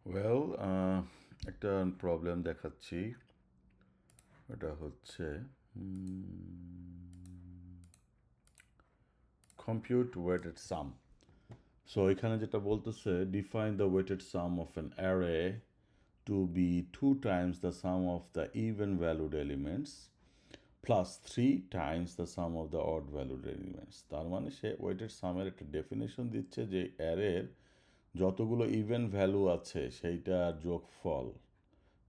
Well একটা problem দেখাচ্ছি। এটা হচ্ছে কম্পিউট ওয়েটেড সাম। সো এখানে যেটা বলতেছে, define the weighted sum of an array to be 2 times the sum of the even valued elements plus 3 times the sum of the odd valued elements। তার মানে সে weighted সামের একটা definition দিচ্ছে যে অ্যারের যতগুলো ইভেন ভ্যালু আছে সেইটার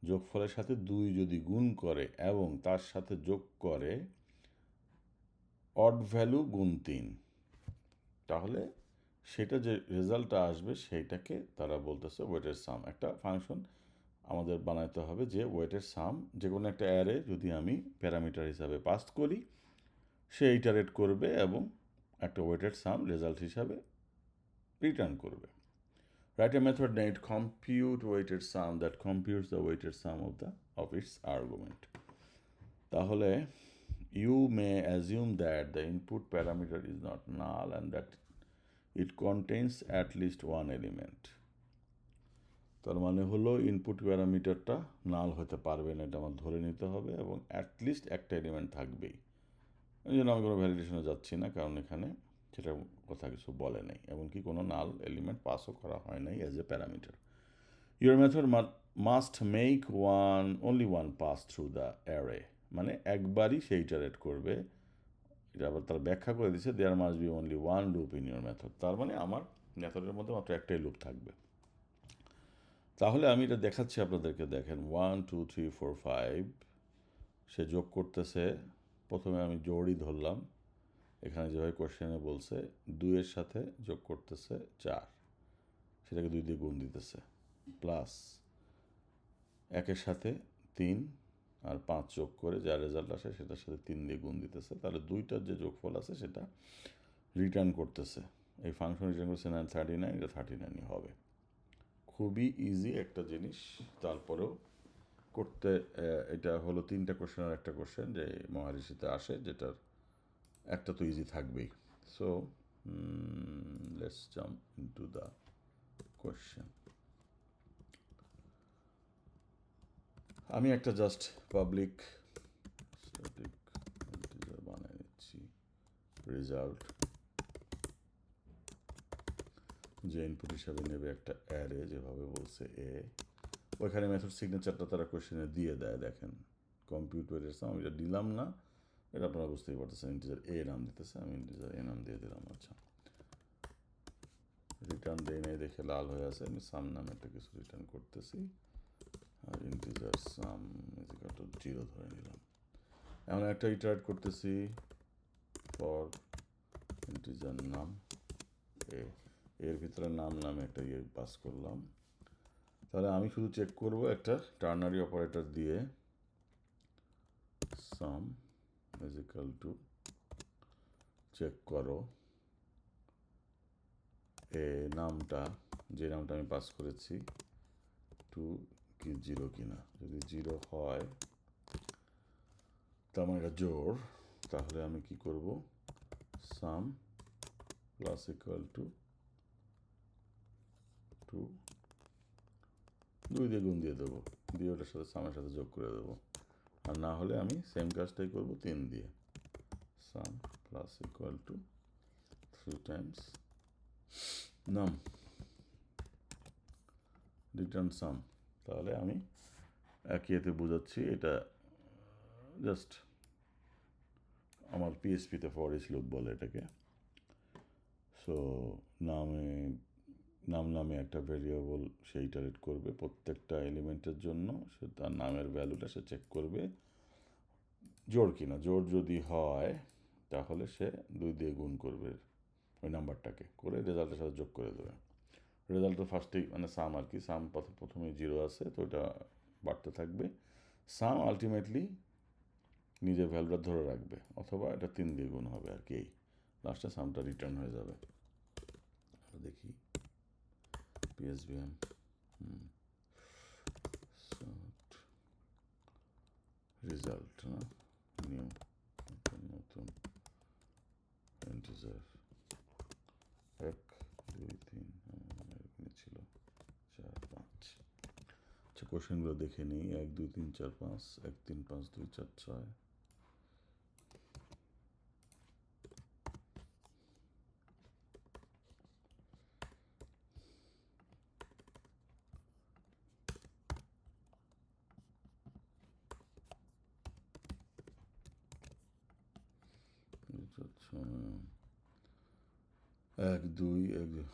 যোগফলের সাথে 2 যদি গুণ করে এবং তার সাথে যোগ করে অড ভ্যালু গুণ 3, তাহলে সেটা যে রেজাল্টটা আসবে সেইটাকে তারা বলতেছে ওয়েটের সাম। একটা ফাংশন আমাদের বানাইতে হবে যে ওয়েটের সাম, যে কোনো একটা অ্যারে যদি আমি প্যারামিটার হিসাবে পাস করি, সে ইটারেট করবে এবং একটা ওয়েটেড সাম রেজাল্ট হিসাবে রিটার্ন করবে। Write a method named compute weighted sum that computes the weighted sum of its argument. তাহলে you may assume that the input parameter is not null and that it contains at least one element. তার মানে হলো input প্যারামিটারটা নাল হতে পারবে না, এটা আমার ধরে নিতে হবে, এবং অ্যাটলিস্ট একটা এলিমেন্ট থাকবেই। এই জন্য আমি কোনো ভ্যালিডেশনে যাচ্ছি না, কারণ এখানে সেটা কথা কিছু বলে নেই, এমনকি কোনো নাল এলিমেন্ট পাসও করা হয় নাই as a parameter. Your method must make only one pass through the array, মানে একবারই সে ইটারেট করবে। এটা আবার তার ব্যাখ্যা করে দিচ্ছে, there must be only one loop in your method. তার মানে আমার মেথডের মধ্যে মাত্র একটাই লুপ থাকবে। তাহলে আমি এটা দেখাচ্ছি আপনাদেরকে, দেখেন 1 2 3 4 5 সে যোগ করতেছে। প্রথমে আমি জোড়ই ধরলাম, এখানে যেভাবে কোয়েশ্চেনে বলছে 2-এর সাথে যোগ করতেছে 4, সেটাকে 2 দিয়ে গুণ দিতেছে, প্লাস 1-এর সাথে 3 আর 5 যোগ করে যা রেজাল্ট আসে সেটার সাথে 3 দিয়ে গুণ দিতেছে, তাহলে 2টার যে যোগফল আছে সেটা রিটার্ন করতেছে। এই ফাংশন রিটার্ন করছে 939, এটা 39ই হবে। খুবই ইজি একটা জিনিস, তারপরেও করতে এটা হলো 3টা কোশ্চেনের একটা কোশ্চেন যে মহারিষিতে আসে, যেটার একটা তো ইজি থাকবেই। So let's jump into the question. আমি একটা জাস্ট পাবলিক স্ট্যাটিক ইন্টিজার বানিয়ে নিচ্ছি, রেজাল্ট যে ইনপুট হিসাবে নেবে একটা অ্যারে, যেভাবে বলছে এ, ওইখানে মেথড সিগনেচারটা তারা কোশ্চেনে দিয়ে দেয়। দেখেন কম্পিউট ওয়েটেড সাম, আমি এটা দিলাম না, এটা আপনারা বুঝতেই পারতেছেন, ইন্টিজার এ নাম দিতেছে, আমি ইন্টিজার এ নাম দিয়ে দিলাম। আচ্ছা, রিটার্ন দেই নাই দেখে লাল হয়ে আছে, আমি সাম নামে একটা কিছু রিটার্ন করতেছি, আর ইন্টিজার সাম ইজিক্যাল টু 0 ধরে নিলাম। এমন একটা ইটারেট করতেছি ফর ইন্টিজার নাম এ, এর ভিতরে নাম নামে একটা ইয়ে পাস করলাম। তাহলে আমি শুধু চেক করব একটা টার্নারি অপারেটর দিয়ে, সাম ইজিক্যাল টু চেক করো এ নামটা, যে নামটা আমি পাস করেছি, 2 কি 0 কিনা। যদি 0 হয় তার মানে এটা জোড়, তাহলে আমি কি করব, সাম প্লাস ইকুয়াল টু 2 দিয়ে গুণ দিয়ে দেবো, দিয়ে ওটার সাথে সামের সাথে যোগ করে দেবো। আর না হলে আমি সেম কাজটাই করব 3 দিয়ে, সাম প্লাস ইকুয়াল টু 3 টাইমস নাম রিটার্ন সাম। তাহলে আমি একই এতে বোঝাচ্ছি, এটা জাস্ট আমার পিএসপিতে ফর ইচ লুপ বলে এটাকে। সো নাম নামে একটা ভেরিয়েবল সে ইটারেট করবে প্রত্যেকটা এলিমেন্টের জন্য, সে তার নামের ভ্যালুটা সে চেক করবে জোড় কিনা। জোড় যদি হয় তাহলে সে 2 দিয়ে গুণ করবে ওই নাম্বারটাকে, করে রেজাল্টের সাথে যোগ করে দেবে। রেজাল্ট তো ফার্স্টেই মানে সাম আর কি, সাম প্রথমে 0 আছে, তো এটা বাড়তে থাকবে। সাম আলটিমেটলি নিজের ভ্যালুটা ধরে রাখবে, অথবা এটা 3 দিয়ে গুণ হবে আর কি, লাস্টে সামটা রিটার্ন হয়ে যাবে। দেখি পিএসবিএম রেজাল্ট না, নিউ নতুন ইন্টিজার 1 2 3 এরকমই ছিল 4 5 কোশ্চেনগুলো দেখে নিই 1 2 3 4 5 1 3 5 2 4 6 1 2 1 2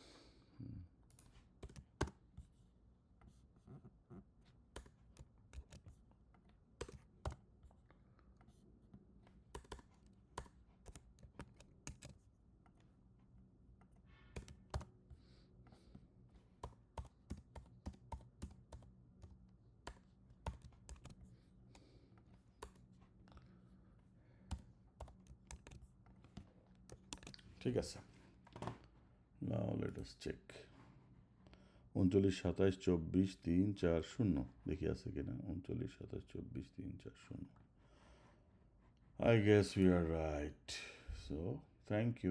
ঠিক আছে। নাও লেট আস চেক 39 27 24 3 4 0 দেখি আছে কিনা 39 27 24 3 4 0 I guess we are right. So thank you.